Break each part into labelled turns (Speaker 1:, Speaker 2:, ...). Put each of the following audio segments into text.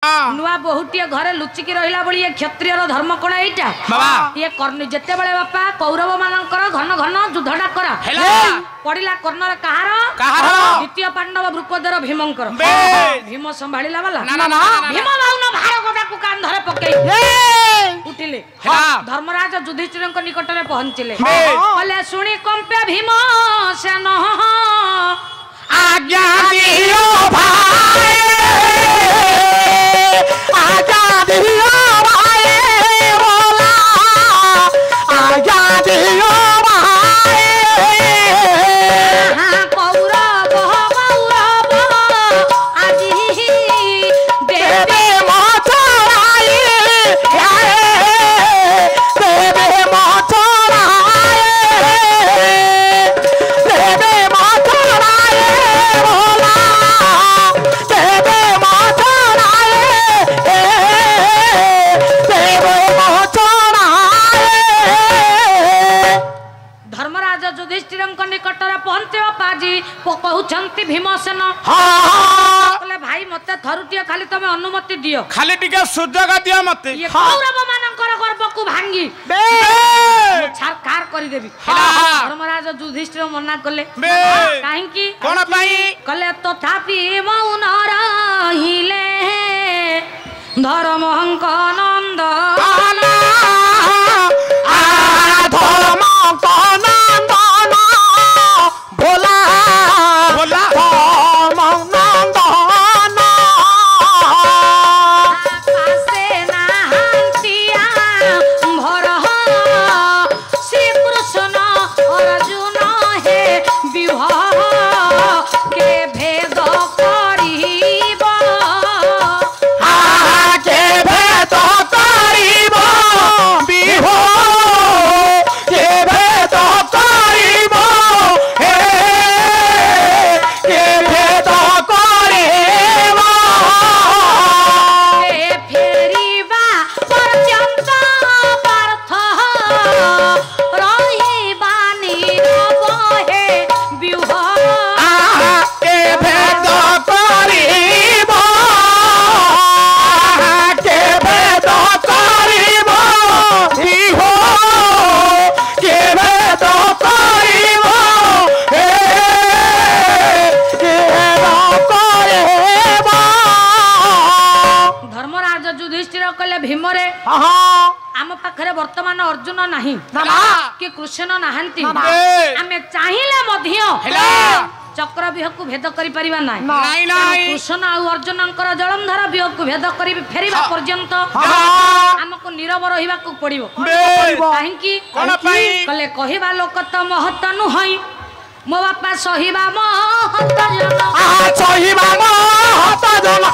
Speaker 1: नुआ बहुटिए घरे लुचिकी रहिला बली ये क्षत्रियर धर्म कोन एटा ये कर्णी जेते बेले बापा कौरव मानकर घन घन युद्धडा करा पड़िला कर्णर कहार द्वितीय पांडव द्रुपदर भीमंकर भीम संभाळिला वाला भीम बाउन भार गोटा को कान धरे पकई उठिले धर्मराज युधिष्ठिर निकट में पहुंचिले बोले सुनी कंपे भीम सेन
Speaker 2: आज्ञा दियो भाई आज्ञा दियो भाई बोला आज्ञा दियो भाई
Speaker 1: कौरव आज
Speaker 2: देवे मोचराई देवे मोचराई देवे मोचराई बोला देवे मोचराई देवे मोचराई
Speaker 1: धर्मराज युधिष्ठिर निकट में पहुंचे पाजी कहउछंती भीमसेन बोले भाई मते थरुटिया खाली तमे अनुमति दियो
Speaker 3: खाली टिके सुजग दियो मते
Speaker 1: ये कौरव मानकर गर्व को भांगी छारकार करि देबी धर्मराज युधिष्ठिर मना कले काहे की
Speaker 3: कोन पई
Speaker 1: कले तथापि मौन रहिले धर्महंक नंद
Speaker 2: धर्म नंदन भोला
Speaker 3: बोला
Speaker 2: धर्म नंदन
Speaker 1: आकाशे नाहंतिया भरह श्री कृष्ण अर्जुन हे विवाह के भेद करिब
Speaker 2: आके भेद करिब बिहो के भेद करिब हे के भेद करिब
Speaker 1: के फेरिबा पर्यंत पार्थ रहिबा नीरव हे विवाह
Speaker 2: के भेद करिब के भेद करिब बिहो के भेद करिब हे के भेद करिब
Speaker 1: धर्मराज युधिष्ठिर कहले भीमरे आम पाखरे वर्तमान अर्जुन नाही कि कृष्ण नाहांती आमे चाहिले मध्य चक्र को भेद करि परिबा नाही
Speaker 3: नाई नाई
Speaker 1: कृष्ण आ अर्जुनकर जलंधर को भेद करि फेरिबा पर्यंत हमको नीरव रहिबा को पड़िबो काहे की
Speaker 3: कोन पई
Speaker 1: कहले कहिबा लोक त महत नुहई मो बापा सहिबा महत जन
Speaker 2: सहिबा महत जन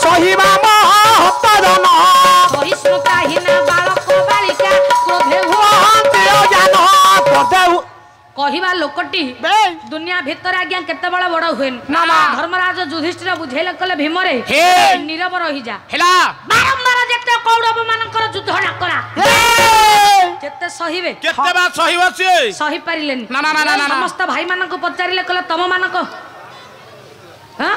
Speaker 2: सहिबा महत जन
Speaker 1: सहिष्णुताहीन बालक बालिका क्रोधे
Speaker 2: जान
Speaker 1: कहिबा लोकटी दुनिया भितर आज्ञा केते बड़ बड़ हुए धर्मराज युधिष्ठिर बुझेले कले भीमरे नीरव रही जा
Speaker 3: हेला
Speaker 1: बारंबार जेते कौरव मानकर युद्ध डाकरा जेते सहिबे
Speaker 3: केते बा सहिब से
Speaker 1: सही पारिलेनी
Speaker 3: ना ना ना ना ना
Speaker 1: समस्त भाई मानक पचारिले कले तम मानक हां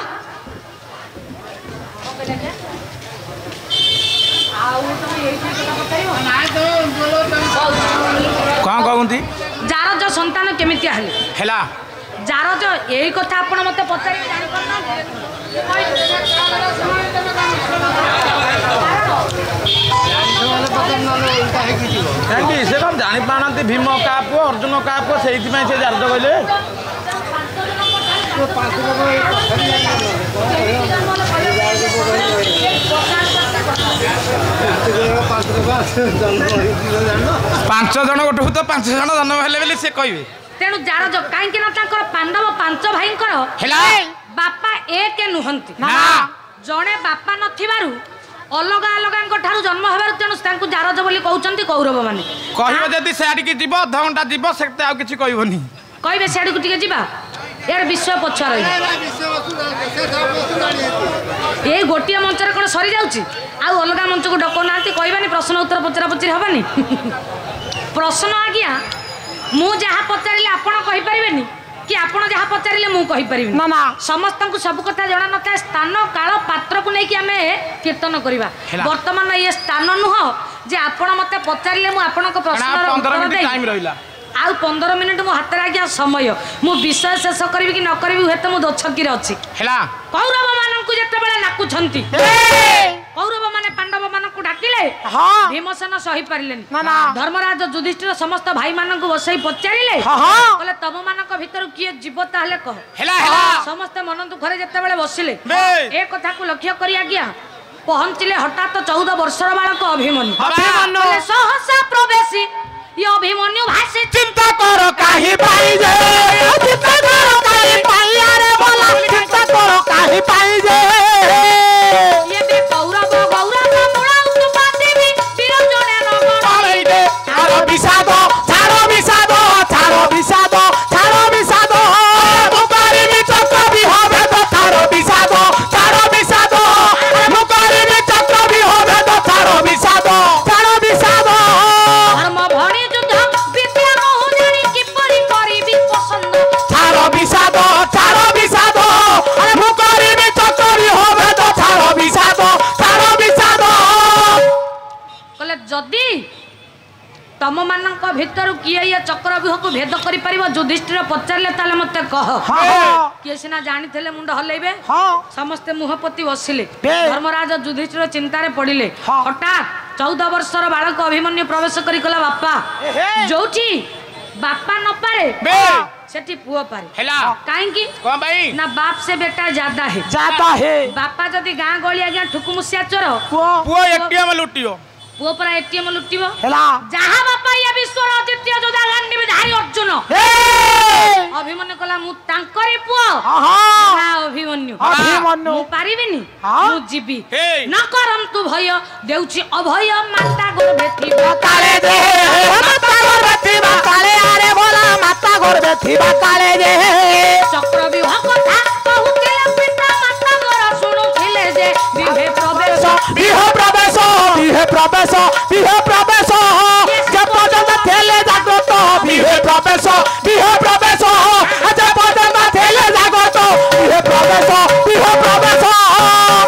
Speaker 3: कौन कहउंती
Speaker 1: जार जो संतान केमिति आले
Speaker 3: हेला
Speaker 1: जार जो एही कथा आपण मते पचारि जानि करना
Speaker 3: से कौन जानी पाना भीम का पुओ अर्जुन का पुओ से जारद कहले पांच जन गोटे तो 5 जन जन्म हेले से कहबे
Speaker 1: तेणु जार जो काहे ना तांकर पांडव 5 भाईंकर
Speaker 3: हेला
Speaker 1: बापा एक नुहंती जणे बापा नथिबारु अलग अलग ठारू जन्म हबार तेणु तांकु जारज बोली कहउचंती कौरव माने
Speaker 3: कहबे जदी सेआडी की जीव अध घंटा जीव सेते आ किछि कहबोनी
Speaker 1: कहबे सेआडी को टिके जिबा यार विश्व पछा रही ये गोटिया मंचर कोन सरी जाउची आ अलग मंच को डको नांती कहबानी प्रश्न उत्तर पचरा पचरी हबानी प्रश्न आज्ञा मु जहा पचारिले आपण कहि परिबेनी कि आपण जहाँ पचारे मु कहि परिबि
Speaker 2: ना ना
Speaker 1: समस्त को सब कथा जणा नथा स्थान काल पात्र को लेकिन आमे कीर्तन करवा वर्तमान ये स्थान नुह जे आपण मते पचारे मु आपण प्रश्न
Speaker 3: टाइम रहिला
Speaker 1: आउ 15 मिनिट मो हाथ आज्ञा समय मु विषय शेष करी कि न करी हुए तो मु दछकी अछि
Speaker 3: हेला
Speaker 1: कौरव मानन को जते बेला नाकुछंती कौरव माने पांडव मानन को डाकिले
Speaker 2: हां
Speaker 1: भीमसेन सही पारिलेनी
Speaker 2: ना ना
Speaker 1: धर्मराज युधिष्ठिर समस्त भाई मानन को बसई पचारिले
Speaker 2: हां
Speaker 1: कहले तम मानन को भीतर किए जीव ताहले कह
Speaker 3: हेला हेला
Speaker 1: समस्त मन दुखरे जते बेले बसिले ए कथा को लक्ष्य करी आज्ञा पहुंचिले हठात 14 वर्षर बालक अभिमन्यु कहले सहसा प्रवेशी ये अभिमन्यु भाषे
Speaker 2: चिंता करो काहे पाई जे चिंता करो काहे पाई अरे बोला चिंता करो काहे पाई जे
Speaker 1: ये बे कौरव मुड़ा उत्पाती भी वीर जने नगर
Speaker 2: पाई दे छाड़ो विषाद छाड़ो विषाद छाड़ो विषाद छाड़ो विषाद मुकारी में चक्र भी होवे तो छाड़ो विषाद छाड़ो विषाद मुकारी में चक्र भी होवे तो छाड़ो विषाद छाड़ो विषाद
Speaker 1: धर्म भणी युद्ध विद्या मोह जानी कि परि करिबी पसंद
Speaker 2: छाड़ो विषाद अरे मुकारी में चक्र भी होवे तो छाड़ो विषाद
Speaker 1: कहले जदी तम मानक भीतर किए ये चक्रव्यूह को भेद करि परिबो युधिष्ठिर पचारले ताले मते कह किए सिना जानि थेले मुंड हलेबे समस्त मुहपति बसिले धर्मराज युधिष्ठिर चिंतारे पड़िले हठात 14 वर्षर बालक अभिमन्यु प्रवेश करी कला बापा जोठी बापा न पारे सेठी पुओ पारे
Speaker 3: हेला
Speaker 1: काहे की
Speaker 3: कोन भाई
Speaker 1: ना बाप से बेटा ज्यादा है बापा जदी गां गली आज्ञा ठुकुमुसिया चोर
Speaker 3: पुओ एटीएम लुटियो
Speaker 1: पुओ पर एटीएम लुटिबो
Speaker 2: हेला
Speaker 1: जहा बापा या विश्वर अद्वितीय जोधा गांडी विधारी अर्जुन अभिमन्यु कला मु तांकरी पुओ ना अभिमन्यु मु पारिबिनी मु जीबी न करंतु भय देउची अभय माता गर्भे थिबा
Speaker 2: काले दे माता गर्भे थिबा काले अरे बोला माता गर्भे थिबा काले दे
Speaker 1: चक्रव्यूह कथा कहूतिले पिता माता गर सुनुथिले जे विहे प्रवेश
Speaker 2: जब पदम थेले जागतो विहे प्रवेश जब पदम थेले जागतो विहे प्रवेश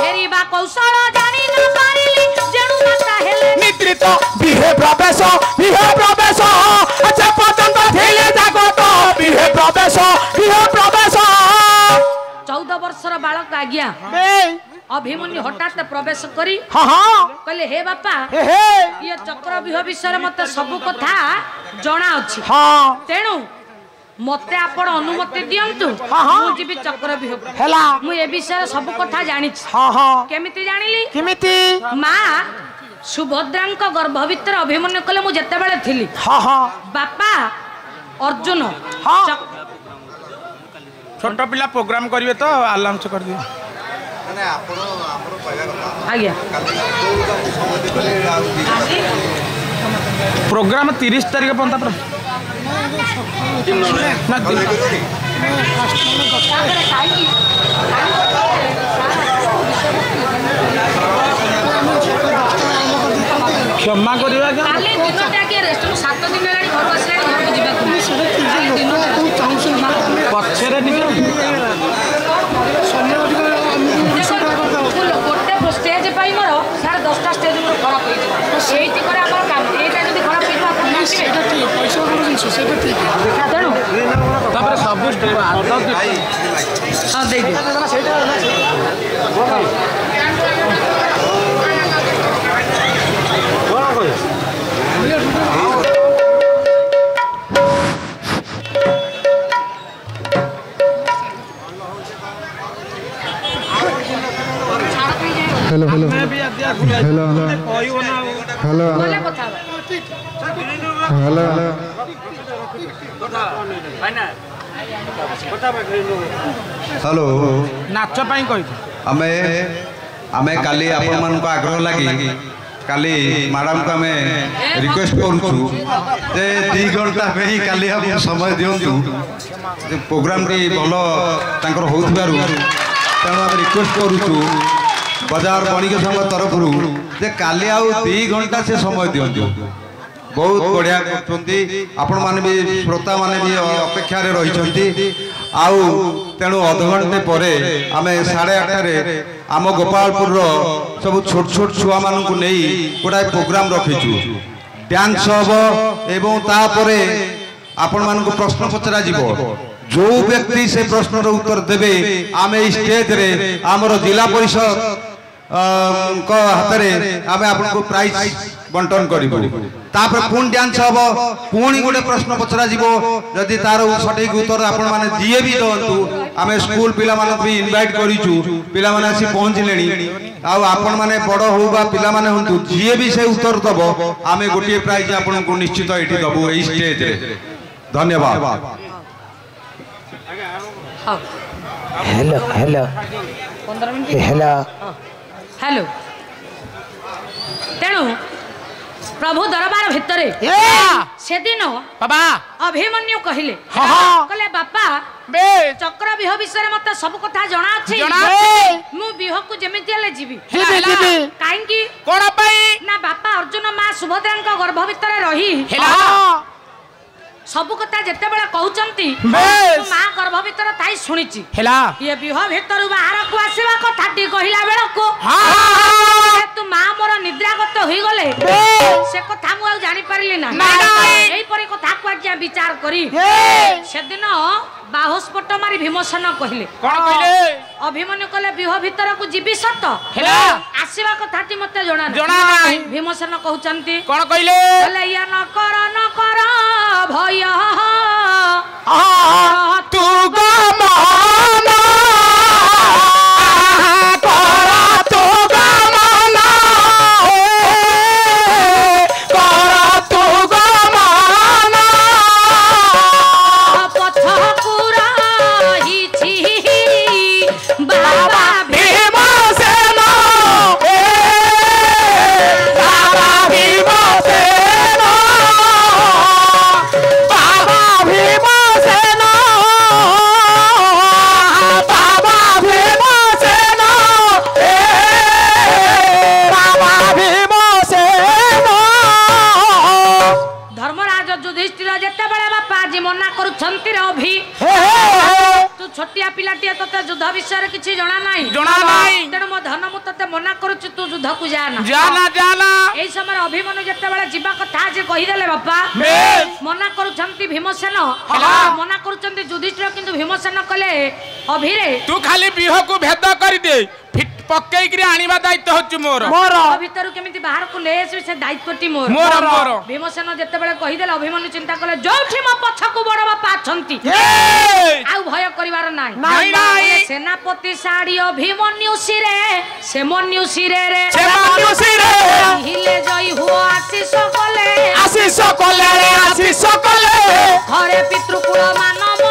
Speaker 1: हेरी बा कौशल जानी न पारिली जेणु माता हेले
Speaker 2: निद्रित विहे प्रवेश जब पदम थेले जागतो विहे प्रवेश
Speaker 1: 14 वर्षर बालक आज्ञा अभिमन्यु हठात प्रवेश करी कहले हे बापा ये चक्रव्यूह विषय मते सब कथा जणा अछि तेणु मते आपण अनुमति दियंतु मु जीबी चक्रव्यूह
Speaker 2: हेला
Speaker 1: मु ए विषय सब कथा जानि केमिति जानिली
Speaker 2: केमिति
Speaker 1: मां सुभद्रांक गर्भ भीतर अभिमन्यु कहले मु जते बेले थिली बापा अर्जुन
Speaker 3: छोट पिला प्रोग्राम करिवे तो आराम से कर दियो
Speaker 4: माने आपण हमरो पहिला कथा
Speaker 1: आज्ञा
Speaker 3: प्रोग्राम 30 तारिख पंता पर क्षमा करिवा
Speaker 1: काली दिनटा के रेस्ट 7 दिन लानी घर आसला घर को जिबा
Speaker 3: पछरे
Speaker 1: गोटे स्टेज पाई मोर सार 10टा स्टेज मोर खराब हो सेठी करे हमर काम एटा जदी खराब हो आपण नाचिबे पैसा वाला जिंस सेटा ठीक तेणु
Speaker 3: तापर सब स्टेज
Speaker 1: हां दे दे सेटा
Speaker 5: हेलो हेलो
Speaker 3: मैं भी अध्यात्म हेलो
Speaker 5: हेलो
Speaker 1: बोले कथा
Speaker 5: हेलो
Speaker 4: हेलो
Speaker 3: नाच पाई कहि
Speaker 4: आमे आमे काली आपण मान को आग्रह लागी काली मैडम को आमे रिक्वेस्ट करूछु जे 2 घंटा पे ही काली हम समय दियंतु प्रोग्राम टी भलो तांकर होउथबारु तेणु आमे रिक्वेस्ट करूछु बाजार वाणिज्य संघ तरफ जे काली आउ 2 घंटा से समय दियंतु बहुत बढ़िया करछंती आपण माने भी श्रोता माने भी अपेक्षा रे रहिछंती आउ तेणु अधघंटे परे आमे 8:30 रे आम गोपालपुर रो सब छोट छोट छुआ मानन को नेई गोटाय प्रोग्राम रखिछु डांस हबो एवं तापरे आपण मान को प्रश्न पचरा जीवो जो व्यक्ति से प्रश्न रो उत्तर देबे आमे स्टेज रे हमरो जिला परिषद को हाथ रे आमे आपन को प्राइज बंटन करिबो तापर पुन डांस हबो पुणी गोटे प्रश्न पचरा जीवो जदि तार सठिक उत्तर आपण माने दिए भी दंतु आमे स्कूल पिला माने भी इनवाइट करिछु पिला माने आसी पहुंच लेनी आ आपण माने बड़ हो बा पिला माने हंतु दिए भी से उत्तर दबो आमे गोटे प्राइज आपण को निश्चित एठी दबो ए स्टेज रे धन्यवाद
Speaker 2: hello hello
Speaker 1: 15 minute
Speaker 2: hello
Speaker 1: hello तेणु प्रभु दरबार भितरे से दिन
Speaker 2: बाबा
Speaker 1: अभिमन्यु कहले कहले बापा चक्र बिह विषय मत सब कथा जना अछि मु बिह को जेमिति ले जीवी काहे की
Speaker 2: कोन पई
Speaker 1: ना बापा अर्जुन मां सुभद्रा को गर्भ भितरे रही सब कथा जेते बेला कहउचंती मां गर्भ भितर ताई सुनिची ये बिह भितर बाहर को आसीबा कथा टी कहिला बेला को तू मां मोर निद्रागत होई गले से कथा मु आ जानि परली ना एई परी कथा को आज्ञा विचार करी से दिन बाहुस्फोट मारी भीमसेन कहले
Speaker 2: कोन कहले
Speaker 1: अभिमन्यु कहले बिह भितर को जीवी सत आसीबा कथा टी मते जणा नाही भीमसेन कहउचंती
Speaker 2: कोन कहले
Speaker 1: कहले या न कर भय
Speaker 2: तू गमना करा तू गमना करा तू गमना
Speaker 1: पथ पुराहिछि बाबा
Speaker 2: भीमसेन बाबा भीमसेन बाबा भीमसेन बाबा भीमसेन बाबा भीमसेन
Speaker 1: धर्मराज युधिष्ठिर जेते बेले बापा जी मना करूछंती रे अभि तू छोटिया पिलाटिया तते युद्ध विषय किछि जणा नाही तेणु मो धन मु तते मना करूछु तू युद्ध को जाना
Speaker 2: जाना
Speaker 1: एई समय अभिमन्यु जेते बेले जीवा कथा जे कहि देले बापा मना करूछंती भीमसेन मना करूछंती युधिष्ठिर किंतु भीमसेन कहले अभिरे
Speaker 2: तू खाली बिह को भेद कर दे पक्के कि आनिबा दायित्व होछु मोर
Speaker 1: भीतर केमिति बाहर को ले आसी से दायित्वटी मोर भीमसेन जेते बेले कहि देले अभिमन्यु चिंता कले जोठी म पछ को बड़ बापा अछंती आउ भय करिवार नाही सेनापति साड़ी अभिमन्यु सिरे से मन्यु सिरे रे हिले जई हुआ आशीष कले घरे पितृकुल मानव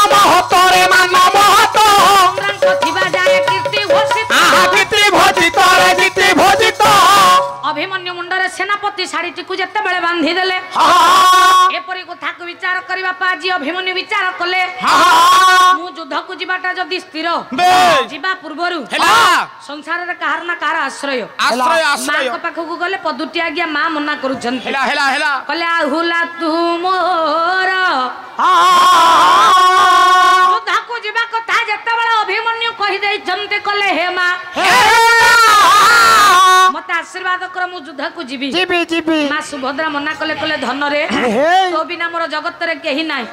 Speaker 1: महत
Speaker 2: रे मानव महत
Speaker 1: थिबा जाए कीर्ति
Speaker 2: भोजित
Speaker 1: अभिमन्यु मुंडरे सेनापति साड़ी टिकु जेते बेले बांधी देले एपरी कथा को विचार करिबा पाजी अभिमन्यु विचार कले मु युद्ध को जिबाटा जदी स्थिर जिबा पूर्वरु संसार रे कहार ना कहार आश्रय मां को पाखु को गले पदुटी आज्ञा मां मना करूछन कले आहुला तू मोर युद्ध को जिबा कथा जेते बेले अभिमन्यु कहि देई जमते कले हे मां मत आशीर्वाद कर मु युद्ध को जीवी मां सुभद्रा मना कले कले धन रे तो बिना मोर जगत रे केही नाही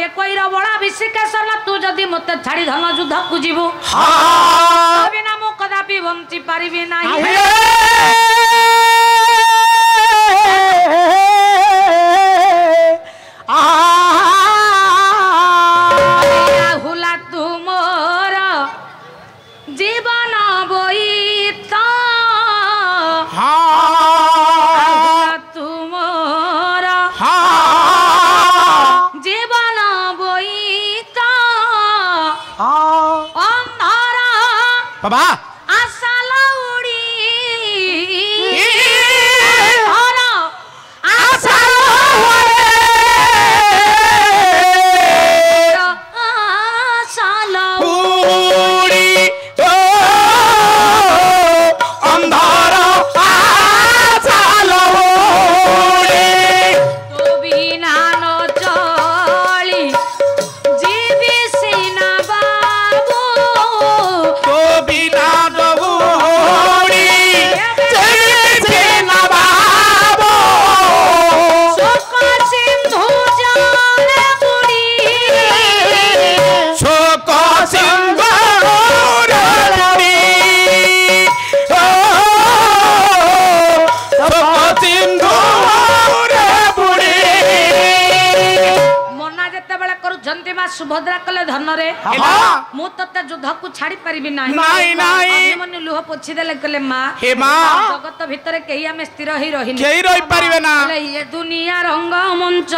Speaker 1: ये कोई रो बड़ा विशिकेश्वर तू जदी मते छाड़ी धन युद्ध को जीवो तो बिना मु कदापि बंची पारिबे नाही हुला तू मोर जीवन बोईता तुमोर जीवन बोईता अंधारा
Speaker 2: बाबा
Speaker 1: आशा लौड़ी सुभद्रा कले धन रे
Speaker 2: हेला
Speaker 1: मु तते युद्ध को छाड़ी परिबि नाही
Speaker 2: नाही नाही
Speaker 1: अभिमन्यु लुह पोछि देले कले मां
Speaker 2: हे मां
Speaker 1: जगत भीतर केही हमें स्थिर ही रहिनी
Speaker 2: केही रहि परिबे ना
Speaker 1: कले ये दुनिया रंग मंच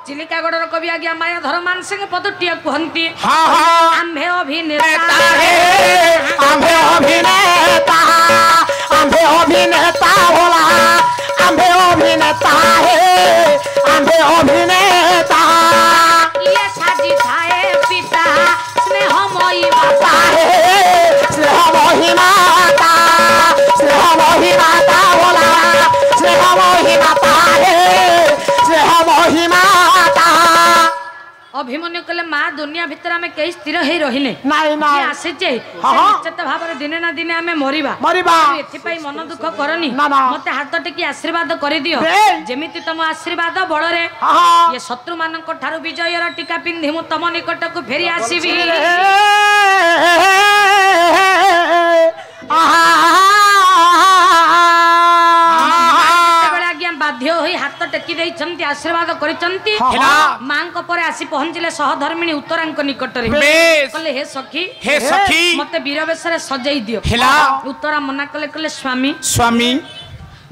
Speaker 1: चिलिका गडर कवि आज्ञा माया धर्मान सिंह पदटिया कहंती
Speaker 2: हां हां
Speaker 1: आम्भे अभिनेता
Speaker 2: आम्भे अभिनेता आम्भे अभिनेता होला आम्भे अभिनेता हे आम्भे अभिनेता
Speaker 1: ये साजी थाए पिता स्नेहमयी माता
Speaker 2: हे स्नेहमयी माता स्नेहमयी माता होला स्नेहमयी माता हे स्नेहमयी माता
Speaker 1: अभिमन्यु कले मां दुनिया भीतर हमें कई स्थिर ही रहिने
Speaker 2: नाही
Speaker 1: जे
Speaker 2: नाही
Speaker 1: आसे जे निश्चित भाव रे दिने ना दिने हमें मरिबा एथि पई मन दुख करनी
Speaker 2: ना ना
Speaker 1: मते हाथ टेकी आशीर्वाद करि दियो जेमिति तम आशीर्वाद बळ रे ये शत्रु मानक ठारू विजय र टीका पिंधि मु तम निकट को फेरी आसीबी बाध्य होई हाथ टेकी देइछंती आशीर्वाद करिसंती मां को परे आसी पहुंचले सहधर्मिणी उत्तरांक निकट रे कहले हे सखी मते वीरवेश रे सजाई दियो
Speaker 2: हेला
Speaker 1: उत्तरा मना कले कले स्वामी
Speaker 2: स्वामी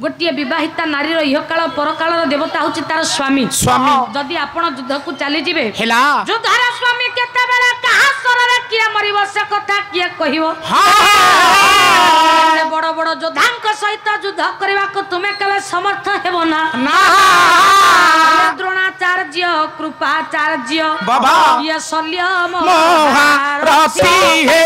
Speaker 1: गोटिए विवाहिता नारी रो इह काल पर काल रो देवता होची तार स्वामी जदी आपण युद्ध को चली जिवे
Speaker 2: हेला
Speaker 1: युद्धर स्वामी केते बेले कहा स्वर रे किए मरिबो से कथा किए कहिवो बड़ बड़ योद्धांक सहित युद्ध करबा को तुमे केबे समर्थ हेबो ना द्रोणाचार्य कृपाचार्य
Speaker 2: बाबा
Speaker 1: ये शल्य
Speaker 2: महारथी हे